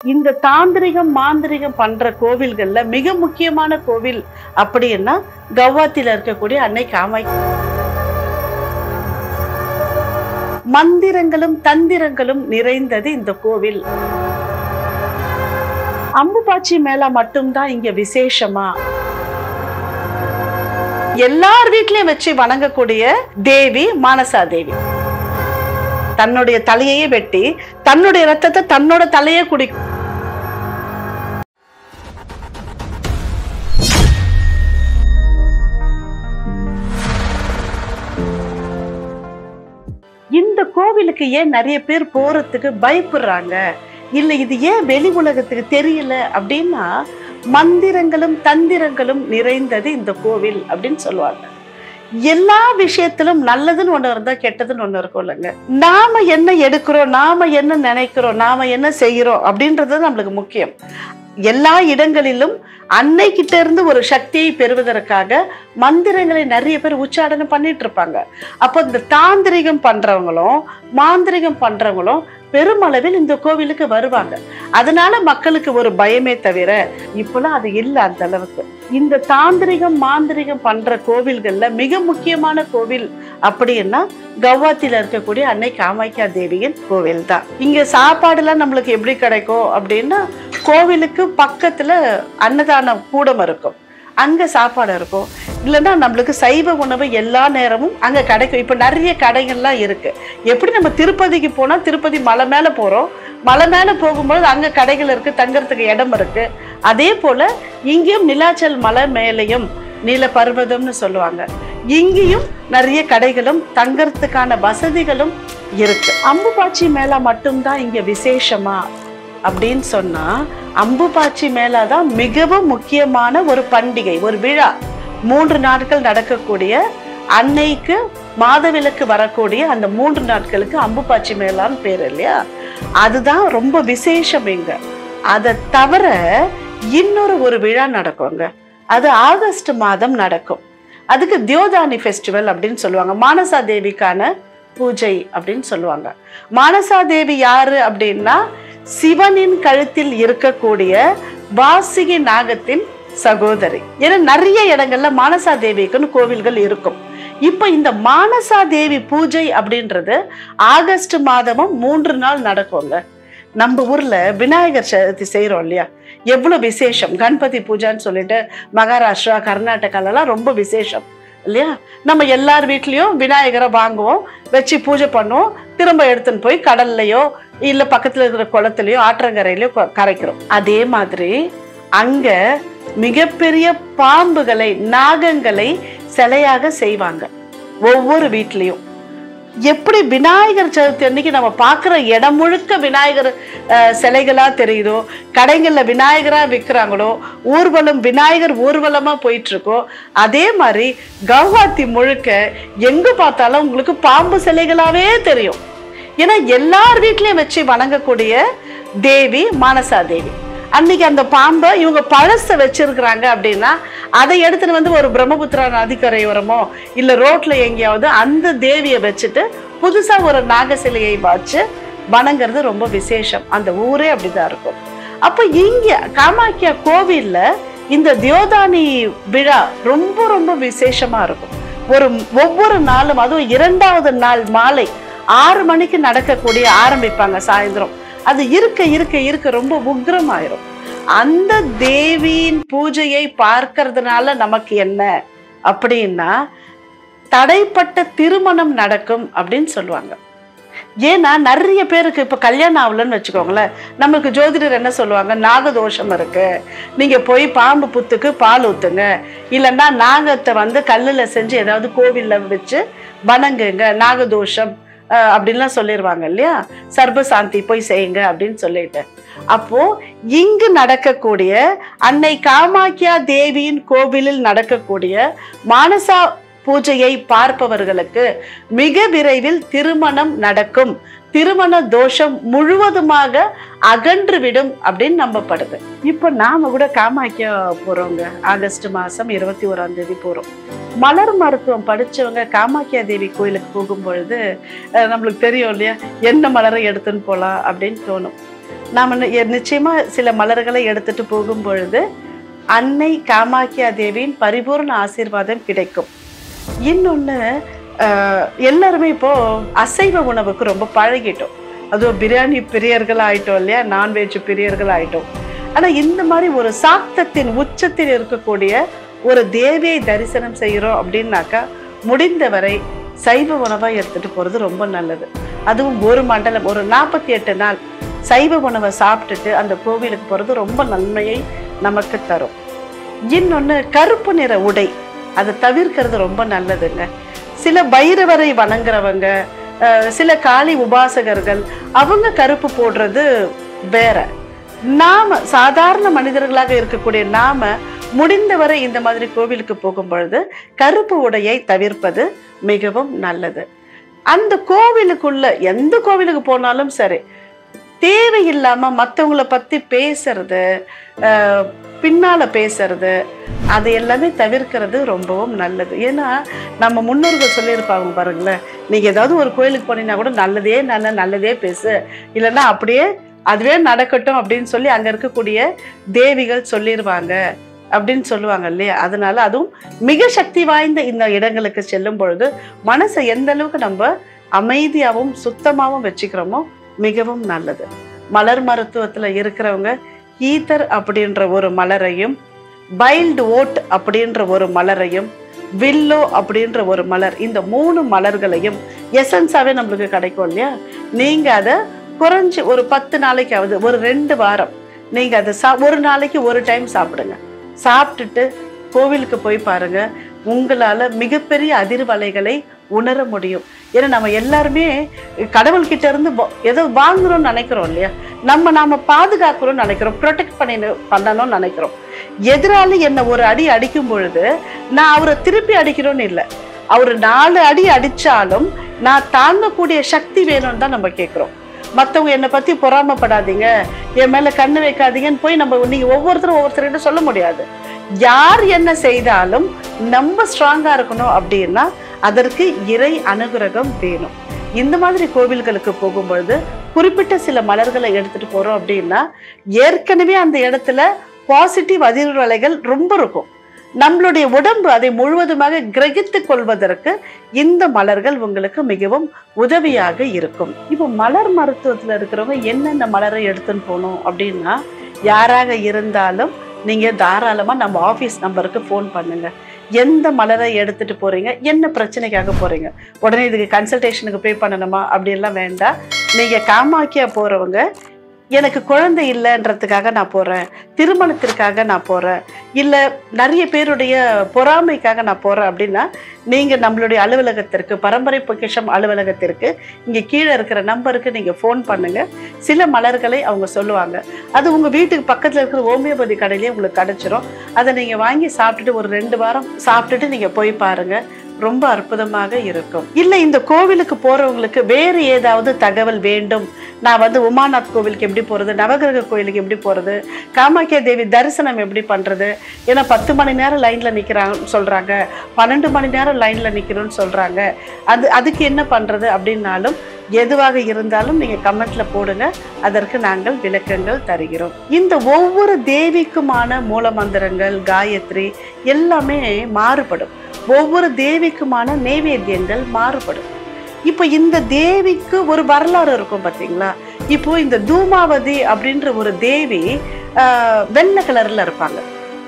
இந்த தாந்திரிகம் மாந்திரிகம் பண்ற கோவில்கள்ல மிக முக்கியமான கோவில் அப்படின்னா கவுஹாத்தில இருக்கக்கூடிய அன்னை காமாட்சி. மந்திரங்களும் தந்திரங்களும் நிறைந்தது இந்த கோவில். அம்புபாச்சி மேளா மட்டும்தான் இங்க விசேஷமா? எல்லார் வீட்லயும் வச்சு வணங்கக்கூடிய தேவி மானசா தேவி. தன்னுடைய தலையையே வெட்டி தன்னுடைய ரத்தத்தை தன்னோட தலையே குடிக்கும். இந்த கோவிலுக்கு ஏன் நிறைய பேர் போறதுக்கு பயப்படுறாங்க, இல்ல இது ஏன் வெளி உலகத்துக்கு தெரியல அப்படின்னா, மந்திரங்களும் தந்திரங்களும் நிறைந்தது இந்த கோவில் அப்படின்னு சொல்லுவாங்க. எல்லா விஷயத்திலும் நல்லதுன்னு ஒண்ணு இருந்தா கெட்டதுன்னு ஒண்ணு இருக்கும் இல்லைங்க. நாம என்ன எடுக்கிறோம், நாம என்ன நினைக்கிறோம், நாம என்ன செய்யறோம் அப்படின்றது நம்மளுக்கு முக்கியம். எல்லா இடங்களிலும் அன்னை கிட்ட இருந்து ஒரு சக்தியை பெறுவதற்காக மந்திரங்களை நிறைய பேர் உச்சாடனம் பண்ணிட்டு இருப்பாங்க. அப்போ இந்த தாந்திரிகம் பண்றவங்களும் மாந்திரிகம் பண்றவங்களும் பெருமளவில் இந்த கோவிலுக்கு வருவாங்க. அதனால மக்களுக்கு ஒரு பயமே தவிர இப்பெல்லாம் அது இல்லை அந்த அளவுக்கு. இந்த தாந்திரிகம் மாந்திரிகம் பண்ற கோவில்கள்ல மிக முக்கியமான கோவில் அப்படின்னா கவுஹாத்தில இருக்கக்கூடிய அன்னை காமாட்சி தேவியின் கோவில் தான். இங்க சாப்பாடு எல்லாம் நம்மளுக்கு எப்படி கிடைக்கும் அப்படின்னா, கோவிலுக்கு பக்கத்துல அன்னதான கூடம் இருக்கும், அங்க சாப்பாடு இருக்கும். இல்லைன்னா நம்மளுக்கு சைவ உணவு எல்லா நேரமும் அங்க கிடைக்கும். இப்ப நிறைய கடைகள்லாம் இருக்கு. எப்படி நம்ம திருப்பதிக்கு போனா திருப்பதி மலை மேல போறோம், மலை மேல போகும்போது அங்க கடைகள் இருக்கு, தங்கறதுக்கு இடம் இருக்கு. அதே போல இங்கேயும் நிலாச்சல் மலை மேலையும் நீல பர்வதம்னு சொல்லுவாங்க, இங்கேயும் நிறைய கடைகளும் தங்கறதுக்கான வசதிகளும் இருக்கு. அம்புபாச்சி மேளா மட்டும்தான் இங்க விசேஷமா அப்படின்னு சொன்னா, அம்புபாச்சி மேளா தான் மிகவும் முக்கியமான ஒரு பண்டிகை, ஒரு விழா. 3 நாட்கள் நடக்கக்கூடிய அன்னைக்கு மாதவிலக்கு வரக்கூடிய அந்த 3 நாட்களுக்கு அம்புபாச்சி மேளான்னு பேர் இல்லையா, அதுதான் ரொம்ப விசேஷம் இங்க. அதை தவிர இன்னொரு ஒரு விழா நடக்குங்க, அது ஆகஸ்ட் மாதம் நடக்கும். அதுக்கு தியோதானி ஃபெஸ்டிவல் அப்படின்னு சொல்லுவாங்க. மானசா தேவிக்கான பூஜை அப்படின்னு சொல்லுவாங்க. மானசா தேவி யாரு அப்படின்னா, சிவனின் கழுத்தில் இருக்கக்கூடிய வாசிகி நாகத்தின் சகோதரி. ஏன்னா நிறைய இடங்கள்ல மானசா தேவிக்குன்னு கோவில்கள் இருக்கும். இப்ப இந்த மானசா தேவி பூஜை அப்படின்றது ஆகஸ்ட் மாதமும் 3 நாள் நடக்குங்க. நம்ம ஊர்ல விநாயகர் சதுர்த்தி செய்யறோம் இல்லையா, எவ்வளவு விசேஷம். கணபதி பூஜைன்னு சொல்லிட்டு மகாராஷ்டிரா கர்நாடகாலாம் ரொம்ப விசேஷம் இல்லையா. நம்ம எல்லார் வீட்லயும் விநாயகரை வாங்குவோம், வச்சு பூஜை பண்ணுவோம், திரும்ப எடுத்துன்னு போய் கடல்லையோ இல்ல பக்கத்துல இருக்கிற குளத்துலயோ ஆற்றங்கரையிலயோ கரைக்கிறோம். அதே மாதிரி அங்க மிகப்பெரிய பாம்புகளை நாகங்களை சிலையாக செய்வாங்க ஒவ்வொரு வீட்லயும். எப்படி விநாயகர் சதுர்த்தி அன்னைக்கு நம்ம பார்க்குற இடம் முழுக்க விநாயகர் சிலைகளா தெரியுதோ, கடைகள்ல விநாயகரா விற்கிறாங்களோ, ஊர்வலம் விநாயகர் ஊர்வலமா போயிட்டு இருக்கோ, அதே மாதிரி கவுஹாத்தி முழுக்க எங்க பார்த்தாலும் உங்களுக்கு பாம்பு சிலைகளாவே தெரியும். ஏன்னா எல்லார் வீட்லயும் வச்சு வணங்கக்கூடிய தேவி மானசா தேவி. அன்னைக்கு அந்த பாம்பை இவங்க பழச வச்சிருக்கிறாங்க அப்படின்னா, அதை எடுத்துட்டு வந்து ஒரு பிரம்மபுத்திரா நதிக்கரையோரமோ இல்ல ரோட்ல எங்கேயாவது அந்த தேவியை வச்சுட்டு புதுசா ஒரு நாக சிலையை வச்சு வணங்குறது ரொம்ப விசேஷம். அந்த ஊரே அப்படிதான் இருக்கும். அப்ப இங்க காமாட்சியா கோவில்ல இந்த தியோதானி விழா ரொம்ப ரொம்ப விசேஷமா இருக்கும். ஒவ்வொரு நாளும், அதுவும் 2வது நாள் மாலை 6 மணிக்கு நடக்கக்கூடிய ஆரம்பிப்பாங்க சாயந்தரம். அது இருக்க இருக்க இருக்க ரொம்ப உக்ரமாயிரும். அந்த தேவியின் பூஜையை பார்க்கறதுனால நமக்கு என்ன அப்படின்னா, தடைப்பட்ட திருமணம் நடக்கும் அப்படின்னு சொல்லுவாங்க. ஏன்னா நிறைய பேருக்கு இப்ப கல்யாணம் ஆகலன்னு வச்சுக்கோங்களேன், நமக்கு ஜோதிடர் என்ன சொல்லுவாங்க, நாகதோஷம் இருக்கு, நீங்க போய் பாம்பு புத்துக்கு பால் ஊத்துங்க, இல்லைன்னா நாகத்தை வந்து கல்லுல செஞ்சு ஏதாவது கோவில்ல வச்சு வணங்குங்க, நாகதோஷம் அப்படின்லாம் சொல்லிடுவாங்க இல்லையா, சர்பசாந்தி போய் செய்யுங்க அப்படின்னு சொல்லிட்டு. அப்போ இங்கு நடக்கக்கூடிய அன்னை காமாட்சி தேவியின் கோவிலில் நடக்கக்கூடிய மானசா பூஜையை பார்ப்பவர்களுக்கு மிக விரைவில் திருமணம் நடக்கும், திருமண தோஷம் முழுவதுமாக அகன்றுவிடும் அப்படின்னு நம்பப்படுது. இப்ப நாம கூட காமாட்சியா போறோங்க. ஆகஸ்ட் மாசம் 21ஆம் தேதி போறோம். மலர் மருத்துவம் படிச்சவங்க காமாட்சி தேவி கோயிலுக்கு போகும் பொழுது நம்மளுக்கு தெரியும் இல்லையா, என்ன மலரை எடுத்துன்னு போலாம் அப்படின்னு தோணும். நாம நிச்சயமா சில மலர்களை எடுத்துட்டு போகும் பொழுது அன்னை காமாக்கியா தேவியின் பரிபூர்ண ஆசீர்வாதம் கிடைக்கும். இன்னொன்னு எல்லாருமே இப்போ அசைவ உணவுக்கு ரொம்ப பழகிட்டோம். அதுவும் பிரியாணி பிரியர்கள் ஆயிட்டோம் இல்லையா, நான்வெஜ் பிரியர்கள் ஆயிட்டோம். ஆனா இந்த மாதிரி ஒரு சாக்தத்தின் உச்சத்தில் இருக்கக்கூடிய ஒரு தேவியை தரிசனம் செய்யறோம் அப்படின்னாக்கா முடிந்தவரை சைவ உணவா எடுத்துட்டு போறது ரொம்ப நல்லது. அதுவும் ஒரு மண்டலம் ஒரு 48 நாள் சைவ உணவை சாப்பிட்டுட்டு அந்த கோவிலுக்கு போறது ரொம்ப நன்மையை நமக்கு தரும். இன்னொன்னு கருப்பு நிற உடை அதை தவிர்க்கிறது ரொம்ப நல்லதுங்க. சில பைரவரை வணங்குறவங்க, சில காளி உபாசகர்கள் அவங்க கருப்பு போடுறது வேற. நாம சாதாரண மனிதர்களாக இருக்கக்கூடிய நாம முடிந்தவரை இந்த மாதிரி கோவிலுக்கு போகும் பொழுது கருப்பு உடையை தவிர்ப்பது மிகவும் நல்லது. அந்த கோவிலுக்குள்ள எந்த கோவிலுக்கு போனாலும் சரி, தேவையில்லாம மற்றவங்களை பத்தி பேசுறது, பின்னால பேசுறது, அது எல்லாமே தவிர்க்கிறது ரொம்பவும் நல்லது. ஏன்னா நம்ம முன்னோர்கள் சொல்லியிருப்பாங்க பாருங்களேன், நீங்க ஏதாவது ஒரு கோயிலுக்கு போனீங்கன்னா கூட நல்லதே நல்லதே பேசு, இல்லைன்னா அப்படியே அதுவே நடக்கட்டும் அப்படின்னு சொல்லி அங்க இருக்கக்கூடிய தேவிகள் சொல்லிடுவாங்க அப்படின்னு சொல்லுவாங்க இல்லையா. அதனால அதுவும் மிக சக்தி வாய்ந்த இந்த இடங்களுக்கு செல்லும் பொழுது மனசை எந்த அளவுக்கு நம்ம அமைதியாகவும் சுத்தமாகவும் வச்சுக்கிறோமோ மிகவும் நல்லது. மலர் மருத்துவத்துல இருக்கிறவங்க ஈத்தர் அப்படின்ற ஒரு மலரையும், வைல்டு ஓட் அப்படின்ற ஒரு மலரையும், வில்லோ அப்படின்ற ஒரு மலர், இந்த 3 மலர்களையும் எசன்ஸாவே நம்மளுக்கு கிடைக்கும் இல்லையா. நீங்க அதை குறைஞ்சி ஒரு 10 நாளைக்காவது ஒரு 2 வாரம் நீங்க அதை ஒரு நாளைக்கு ஒரு டைம் சாப்பிடுங்க. சாப்பிட்டுட்டு கோவிலுக்கு போய் பாருங்க, உங்களால மிகப்பெரிய அதிர்வலைகளை உணர முடியும். ஏன்னா நம்ம எல்லாருமே கடவுள்கிட்ட இருந்து ஏதோ வாங்குறோம்னு நினைக்கிறோம் இல்லையா, நாம பாதுகாக்கிறோம்னு நினைக்கிறோம், ப்ரொடெக்ட் பண்ணணும்னு நினைக்கிறோம். எதிராளி என்ன ஒரு அடி அடிக்கும் பொழுது நான் அவரை திருப்பி அடிக்கிறோன்னு இல்லை, அவரு 4 அடி அடிச்சாலும் நான் தாங்கக்கூடிய சக்தி வேணும்னு தான் நம்ம கேட்கிறோம். மற்றவங்க என்னை பத்தி பொறாமப்படாதீங்க, என் மேல கண்ணு வைக்காதீங்கன்னு போய் நீங்க ஒவ்வொருத்தர்கிட்ட சொல்ல முடியாது. யார் என்ன செய்தாலும் நம்ம ஸ்ட்ராங்கா இருக்கணும் அப்படின்னா அதற்கு இறை அனுகிரகம் வேணும். இந்த மாதிரி கோவில்களுக்கு போகும்பொழுது குறிப்பிட்ட சில மலர்களை எடுத்துட்டு போறோம் அப்படின்னா ஏற்கனவே அந்த இடத்துல பாசிட்டிவ் அதிர்வலைகள் ரொம்ப இருக்கும். நம்மளுடைய உடம்பு அதை முழுவதுமாக கிரகித்துக் கொள்வதற்கு இந்த மலர்கள் உங்களுக்கு மிகவும் உதவியாக இருக்கும். இப்போ மலர் மருத்துவத்துல இருக்கிறவங்க என்னென்ன மலரை எடுத்துன்னு போகணும் அப்படின்னா, யாராக இருந்தாலும் நீங்க தாராளமா நம்ம ஆபீஸ் நம்பருக்கு போன் பண்ணுங்க. எந்த மலரை எடுத்துட்டு போறீங்க, என்ன பிரச்சனைக்காக போறீங்க, உடனே இதுக்கு கன்சல்டேஷனுக்கு பே பண்ணணுமா அப்படின்லாம் வேண்டாம். நீங்க காமாக்கியா போறவங்க, எனக்கு குழந்தை இல்லைன்றதுக்காக நான் போறேன், திருமணத்திற்காக நான் போறேன், இல்லை நிறைய பேருடைய பொறாமைக்காக நான் போறேன் அப்படின்னா நீங்க நம்மளுடைய அலுவலகத்திற்கு, பரம்பரை பொக்கிஷம் அலுவலகத்திற்கு இங்க கீழே இருக்கிற நம்பருக்கு நீங்க ஃபோன் பண்ணுங்க. சில மலர்களை அவங்க சொல்லுவாங்க, அது உங்க வீட்டுக்கு பக்கத்துல இருக்கிற ஹோமியோபதி கடையிலேயே உங்களுக்கு கிடைச்சிரும். அதை நீங்க வாங்கி சாப்பிட்டுட்டு ஒரு 2 வாரம் சாப்பிட்டுட்டு நீங்க போய் பாருங்க, ரொம்ப அற்புதமாக இருக்கும். இல்லை இந்த கோவிலுக்கு போறவங்களுக்கு வேறு ஏதாவது தகவல் வேண்டும், நான் உமாநாத் கோவிலுக்கு எப்படி போறது, நவகிரக கோயிலுக்கு எப்படி போறது, காமாக்கியா தேவி தரிசனம் எப்படி பண்றது, ஏன்னா 10 மணி நேரம் லைன்ல நிக்கிறாங்க சொல்றாங்க, 12 மணி நேரம் லைன்ல நிக்கிறோம்னு சொல்றாங்க, அதுக்கு என்ன பண்றது அப்படின்னாலும் எதுவாக இருந்தாலும் நீங்க கமெண்ட்ல போடுங்க, அதற்கு நாங்கள் விளக்கங்கள் தருகிறோம். இந்த ஒவ்வொரு தேவிக்குமான மூல மந்திரங்கள், காயத்ரி எல்லாமே மாறுபடும். ஒவ்வொரு தேவிக்குமான நைவேத்தியங்கள் மாறுபடும். இப்போ இந்த தேவிக்கு ஒரு வரலாறு இருக்கும் பார்த்தீங்களா. இப்போ இந்த தூமாவதி அப்படின்ற ஒரு தேவி வெள்ளை கலர்ல இருப்பாங்க,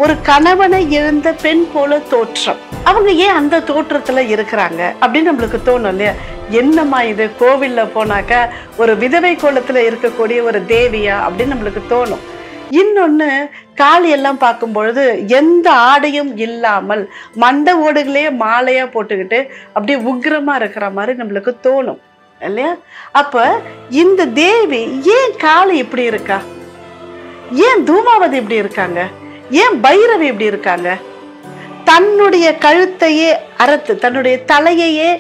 ஒரு கணவனை இழந்த பெண் போல தோற்றம். அவங்க ஏன் அந்த தோற்றத்துல இருக்கிறாங்க அப்படின்னு நம்மளுக்கு தோணும் இல்லையா. என்னம்மா இது, கோவில்ல போனாக்கா ஒரு விதவை கோலத்துல இருக்கக்கூடிய ஒரு தேவியா அப்படின்னு நம்மளுக்கு தோணும். இன்னொன்னு, காளி எல்லாம் பார்க்கும் பொழுது எந்த ஆடையும் இல்லாமல் மண்ட ஓடுகளே மாலையா போட்டுக்கிட்டு அப்படியே உக்கிரமா இருக்கிற மாதிரி நம்மளுக்கு தோணும் இல்லையா. அப்ப இந்த தேவி ஏன் காளி இப்படி இருக்கா, ஏன் தூமாவதி இப்படி இருக்காங்க, ஏன் பைரவி இப்படி இருக்காங்க? தன்னுடைய கழுத்தையே அறுத்து, தன்னுடைய தலையையே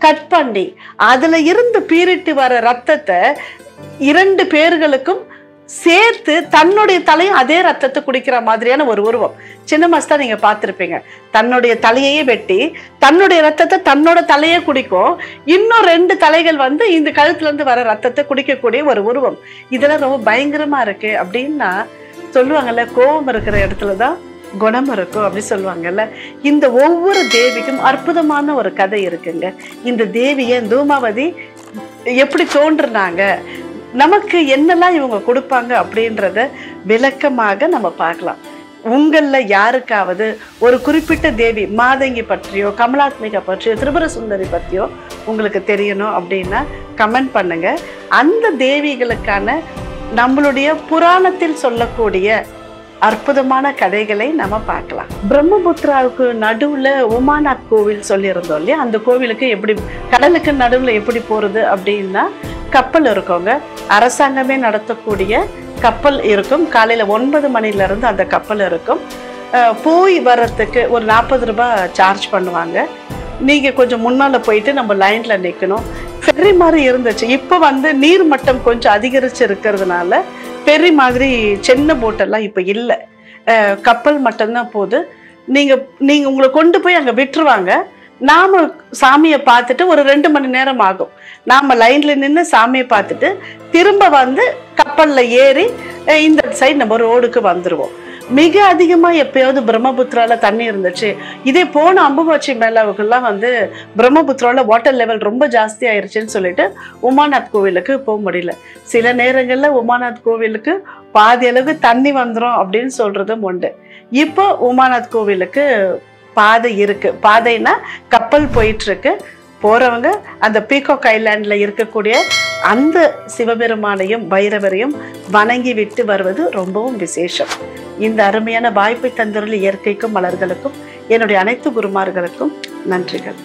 கட் பண்ணி அதுல இருந்து பீரிட்டு வர ரத்தத்தை 2 பேர்களுக்கும் சேர்த்து தன்னுடைய தலையும் அதே ரத்தத்தை குடிக்கிற மாதிரியான ஒரு உருவம். சின்ன மாஸ்டர் நீங்க பார்த்திருப்பீங்க. தன்னுடைய தலையையே வெட்டி தன்னுடைய ரத்தத்தை தன்னோட தலையே குடிக்கும். இன்னும் 2 தலைகள் வந்து இந்த கழுத்துல இருந்து வர ரத்தத்தை குடிக்கக்கூடிய ஒரு உருவம். இதெல்லாம் ரொம்ப பயங்கரமா இருக்கு அப்படின்னா சொல்லுவாங்கல்ல, கோபம் இருக்கிற இடத்துலதான் குணம் இருக்கும் அப்படி சொல்லுவாங்கல்ல. இந்த ஒவ்வொரு தேவிக்கும் அற்புதமான ஒரு கதை இருக்குங்க. இந்த தேவிய தூமாவதி எப்படி தோன்றுனாங்க, நமக்கு என்னெல்லாம் இவங்க கொடுப்பாங்க அப்படின்றத விளக்கமாக நம்ம பார்க்கலாம். உங்கள யாருக்காவது ஒரு குறிப்பிட்ட தேவி மாதங்கி பற்றியோ கமலாத்மிகா பற்றியோ திரிபுர சுந்தரி பற்றியோ உங்களுக்கு தெரியணும் அப்படின்னா கமெண்ட் பண்ணுங்க. அந்த தேவிகளுக்கான நம்மளுடைய புராணத்தில் சொல்லக்கூடிய அற்புதமான கதைகளை நம்ம பார்க்கலாம். பிரம்மபுத்திராவுக்கு நடுவுல உமாநாத் கோவில் சொல்லியிருந்தோம் இல்லையா, அந்த கோவிலுக்கு எப்படி கடலுக்கு நடுவுல எப்படி போறது அப்படின்னா கப்பல் இருக்குங்க. அரசாங்கமே நடத்தக்கூடிய கப்பல் இருக்கும். காலையில 9 மணில இருந்து அந்த கப்பல் இருக்கும். போய் வர்றதுக்கு ஒரு 40 ரூபாய் சார்ஜ் பண்ணுவாங்க. நீங்க கொஞ்சம் முன்னால போயிட்டு நம்ம லைன்ல நிக்கணும். ஃபெர்ரி மாதிரி இருந்துச்சு. இப்போ வந்து நீர் மட்டம் கொஞ்சம் அதிகரிச்சு இருக்கிறதுனால ஃபெர்ரி மாதிரி சின்ன போட்டெல்லாம் இப்போ இல்லை. கப்பல் மட்டும்தான் போகுது. நீங்க உங்களை கொண்டு போய் அங்க விட்டுருவாங்க. நாம சாமியை பார்த்துட்டு ஒரு 2 மணி நேரம் ஆகும். நாம லைன்ல நின்று சாமியை பார்த்துட்டு திரும்ப வந்து கப்பல்ல ஏறி இந்த சைடு நம்ம ரோடுக்கு வந்துருவோம். மிக அதிகமா எப்பயாவது பிரம்மபுத்திரால தண்ணி இருந்துச்சு. இதே போன அம்புவாச்சி மேளாவுக்கெல்லாம் வந்து பிரம்மபுத்திரால வாட்டர் லெவல் ரொம்ப ஜாஸ்தி ஆயிருச்சுன்னு சொல்லிட்டு உமாநாத் கோவிலுக்கு போக முடியல. சில நேரங்கள்ல உமாநாத் கோவிலுக்கு பாதி அளவு தண்ணி வந்துடும் அப்படின்னு சொல்றதும் உண்டு. இப்போ உமாநாத் கோவிலுக்கு பாதை இருக்கு. பாதைனா கப்பல் போயிட்டு இருக்கு. போறவங்க அந்த பீகாக் ஐலாண்ட்ல இருக்கக்கூடிய அந்த சிவபெருமானையும் பைரவரையும் வணங்கி விட்டு வருவது ரொம்பவும் விசேஷம். இந்த அருமையான வாய்ப்பை தந்துள்ள இயற்கைக்கும் மலர்களுக்கும் என்னுடைய அனைத்து குருமார்களுக்கும் நன்றிகள்.